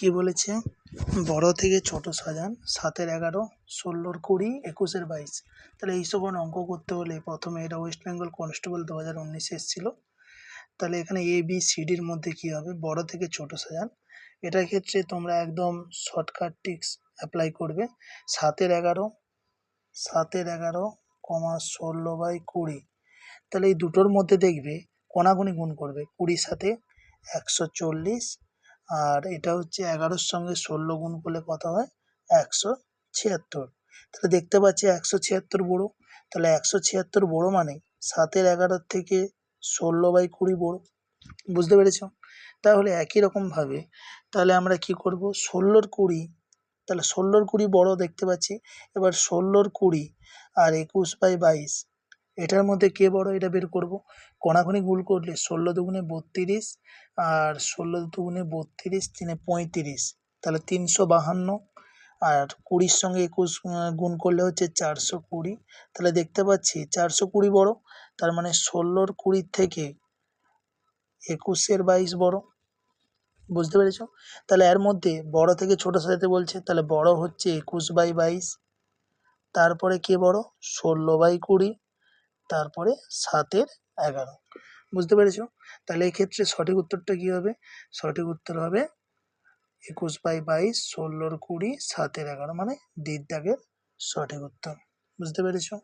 কি বলেছে, বড় থেকে ছোট সাজান, 7-এর 11, 16-র 20, 21-এর 22। তাহলে এই সকল অঙ্ক করতে হলে প্রথমে এটা ওয়েস্ট বেঙ্গল কনস্টেবল 2019 এসেছিল। তাহলে এখানে ABCDর মধ্যে কি হবে, বড় থেকে ছোট সাজান। এটার ক্ষেত্রে তোমরা একদম শর্টকাট ট্রিক্স অ্যাপ্লাই করবে। 7-এর 11, 16/20, তাহলে এই দুটোর মধ্যে দেখবে কোনাকুনি গুণ করবে। 20 সাথে 140, আর এটা হচ্ছে 11-র সঙ্গে 16 গুণ করলে কত হয়, 176। তাহলে দেখতে পাচ্ছি 176 বড়, তাহলে 176 বড় মানে 7-এর 11 থেকে 16/20 বড়। বুঝতে পেরেছো? তাহলে একই রকম ভাবে তাহলে আমরা কি করব, 16-র 20, তাহলে 16-র 20 বড় দেখতে পাচ্ছি। এবার 16-র 20 আর 21/22, এটার মধ্যে কে বড় এটা বের করব। কোনাকুনি গুণ করলে 16 দুগুণে 32, আর 16 দুগুণে 32, 3-এ 35, তাহলে 352। আর 20-র সঙ্গে 21 গুণ করলে হচ্ছে 420। তাহলে দেখতে পাচ্ছি 420 বড়, তার মানে 16-র 20 থেকে 21-এর 22 বড়। বুঝতে পেরেছো? তাহলে এর মধ্যে বড় থেকে ছোট সাজাতে বলছে, তাহলে বড় হচ্ছে 21/22, তারপরে কে বড়, 16/20, তারপরে 7-এর 11। বুঝতে পেরেছো? তাহলে এই ক্ষেত্রে সঠিক উত্তরটা কি হবে, সঠিক উত্তর হবে 21/22, 16-র 20, 7-এর 11, মানে দ্বিতীয় দাগের সঠিক উত্তর। বুঝতে পেরেছো?